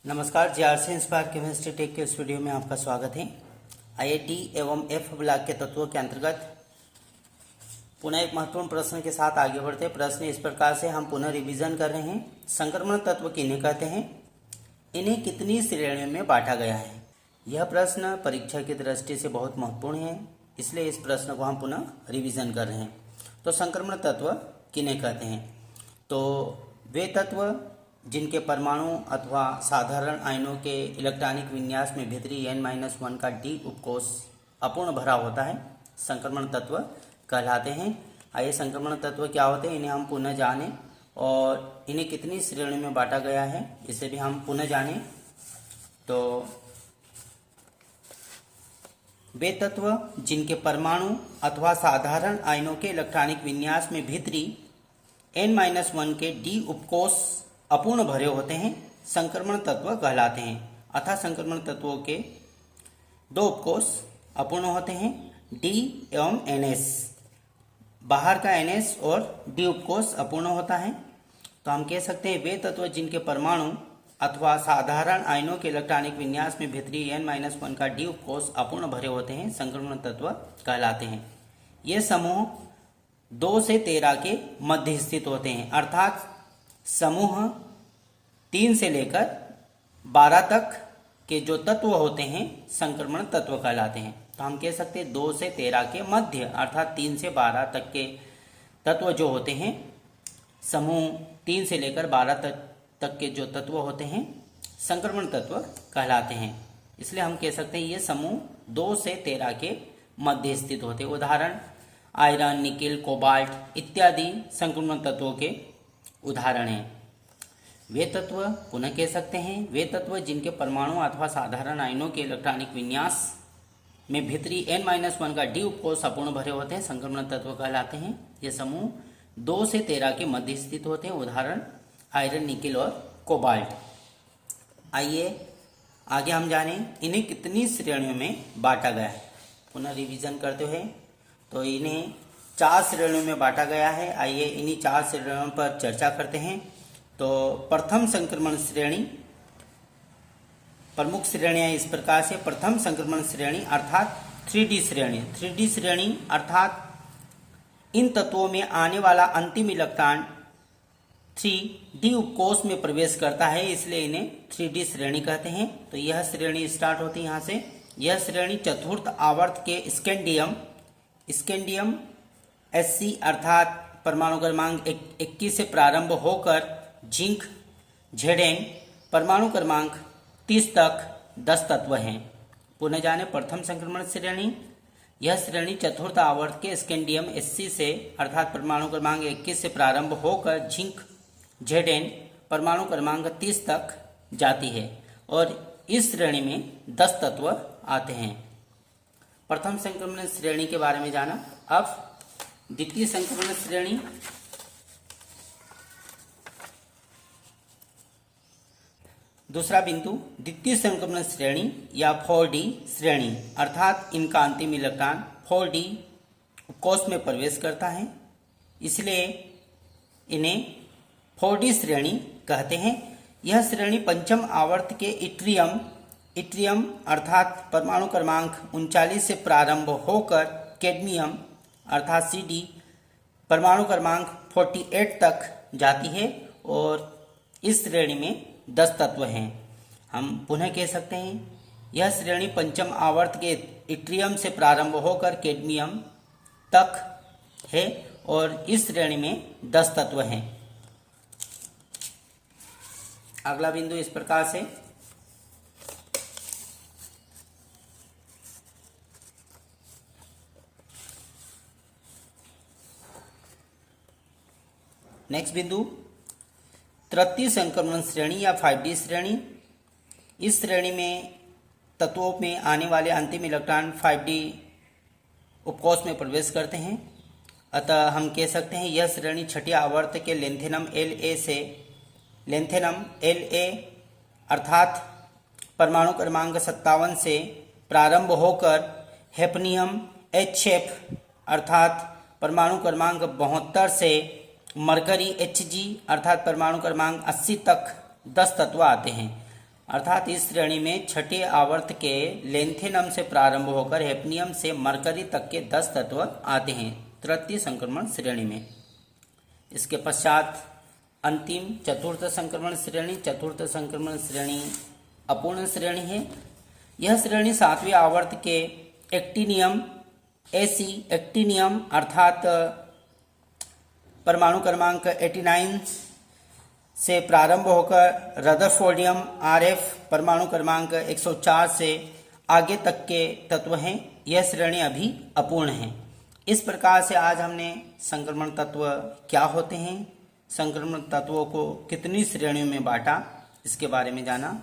नमस्कार, GRC inspire chemistry take के इस वीडियो में आपका स्वागत है। आईआईटी एवं एफ ब्लॉक के तत्वों के अंतर्गत पुनः एक महत्वपूर्ण प्रश्न के साथ आगे बढ़ते हैं। प्रश्न इस प्रकार से हम पुनः रिवीजन कर रहे हैं। संक्रमण तत्व किन्हें कहते हैं, इन्हें कितनी श्रेणियों में बांटा गया है। यह प्रश्न परीक्षा की दृष्टि से बहुत महत्वपूर्ण है, इसलिए इस प्रश्न को हम पुनः रिवीजन कर रहे हैं। तो संक्रमण तत्व किन्हें कहते हैं, तो वे तत्व जिनके परमाणु अथवा साधारण आयनों के इलेक्ट्रॉनिक विन्यास में भीतरी n-1 का d उपकोष अपूर्ण भरा होता है, संक्रमण तत्व कहलाते हैं। आइए संक्रमण तत्व क्या होते हैं, इन्हें हम पुनः जानें और इन्हें कितनी श्रेणी में बांटा गया है इसे भी हम पुनः जानें। तो वे तत्व जिनके परमाणु अथवा साधारण आयनों के इलेक्ट्रॉनिक विन्यास में भीतरी n-1 के d उपकोष अपूर्ण भरे होते हैं, संक्रमण तत्व कहलाते हैं। अतः संक्रमण तत्वों के दो उपकोष अपूर्ण होते हैं, D एवं NS। बाहर का NS और D उपकोष अपूर्ण होता है। तो हम कह सकते हैं वे तत्व जिनके परमाणु अथवा साधारण आयनों के इलेक्ट्रॉनिक विन्यास में भीतरी n-1 का D उपकोष अपूर्ण भरे होते हैं, संक्रमण तत्व कहलाते हैं। ये समूह 2 से 13 के मध्य स्थित होते हैं, अर्थात समूह 3 से लेकर 12 तक के जो तत्व होते हैं संक्रमण तत्व कहलाते हैं। तो हम कह सकते हैं 2 से 13 के मध्य अर्थात 3 से 12 तक के तत्व जो होते हैं, समूह 3 से लेकर 12 तक के जो तत्व होते हैं संक्रमण तत्व कहलाते हैं। इसलिए हम कह सकते हैं ये समूह 2 से 13 के मध्य स्थित होते हैं। उदाहरण आयरन, निकेल, कोबाल्ट इत्यादि संक्रमण तत्वों के उदाहरण हैं। वे तत्व पुनः कह सकते हैं वे तत्व जिनके परमाणु अथवा साधारण आयनों के इलेक्ट्रॉनिक विन्यास में भीतरी n-1 का d उपकोष अपूर्ण भरे होते हैं, संक्रमण तत्व कहलाते हैं। ये समूह 2 से 13 के मध्य स्थित होते हैं। उदाहरण आयरन, निकेल और कोबाल्ट। आइए आगे हम जानें इन्हें कितनी श्रेणियों में बांटा गया है। पुनः रिवीजन करते हुए तो इन्हें 4 श्रेणियों में बांटा गया है। आइए इन्हीं 4 श्रेणियों पर चर्चा करते हैं। तो प्रथम संक्रमण श्रेणी, प्रमुख श्रेणियां इस प्रकार से। प्रथम संक्रमण श्रेणी अर्थात 3D श्रेणी। 3D श्रेणी अर्थात इन तत्वों में आने वाला अंतिम इलेक्ट्रॉन 3D उपकोष में प्रवेश करता है, इसलिए इन्हें 3D श्रेणी कहते हैं। तो यह श्रेणी स्टार्ट होती है यहाँ से। यह श्रेणी चतुर्थ आवर्त के स्कैंडियम Sc अर्थात परमाणु क्रमांक 21 से प्रारंभ होकर जिंक Zn परमाणु क्रमांक 30 तक 10 तत्व हैं। पुनः जाने प्रथम संक्रमण श्रेणी, यह श्रेणी चतुर्थ आवर्त के स्कैंडियम Sc से अर्थात परमाणु क्रमांक 21 से प्रारंभ होकर जिंक Zn परमाणु क्रमांक 30 तक जाती है और इस श्रेणी में 10 तत्व आते हैं। प्रथम संक्रमण श्रेणी के बारे में जाना। अब द्वितीय संक्रमण श्रेणी। दूसरा बिंदु, द्वितीय संक्रमण श्रेणी या 4D श्रेणी अर्थात इनका अंतिम इलेक्ट्रॉन 4D उपकोष में प्रवेश करता है, इसलिए इन्हें 4D श्रेणी कहते हैं। यह श्रेणी पंचम आवर्त के इट्रियम अर्थात परमाणु क्रमांक 39 से प्रारंभ होकर कैडमियम अर्थात Cd परमाणु क्रमांक 48 तक जाती है और इस श्रेणी में 10 तत्व हैं। हम पुनः कह सकते हैं यह श्रेणी पंचम आवर्त के इट्रियम से प्रारंभ होकर कैडमियम तक है और इस श्रेणी में 10 तत्व हैं। अगला बिंदु इस प्रकार से। नेक्स्ट बिंदु, तृतीय संक्रमण श्रेणी या 5D श्रेणी। इस श्रेणी में तत्वों में आने वाले अंतिम इलेक्ट्रॉन 5D उपकोष में प्रवेश करते हैं, अतः हम कह सकते हैं यह श्रेणी छठी आवर्त के लेंथेनम La अर्थात परमाणु क्रमांक 57 से प्रारंभ होकर हैफनियम HF अर्थात परमाणु क्रमांक 72 से मरकरी Hg अर्थात परमाणु क्रमांक 80 तक 10 तत्व आते हैं। अर्थात इस श्रेणी में छठे आवर्त के लेंथेनम से प्रारंभ होकर हैफनियम से मरकरी तक के 10 तत्व आते हैं तृतीय संक्रमण श्रेणी में। इसके पश्चात अंतिम चतुर्थ संक्रमण श्रेणी। चतुर्थ संक्रमण श्रेणी अपूर्ण श्रेणी है। यह श्रेणी 7वें आवर्त के एक्टिनियम एक्टिनियम अर्थात परमाणु क्रमांक 89 से प्रारंभ होकर रदरफोर्डियम RF परमाणु क्रमांक 104 से आगे तक के तत्व हैं। यह श्रेणी अभी अपूर्ण है। इस प्रकार से आज हमने संक्रमण तत्व क्या होते हैं, संक्रमण तत्वों को कितनी श्रेणियों में बांटा, इसके बारे में जाना।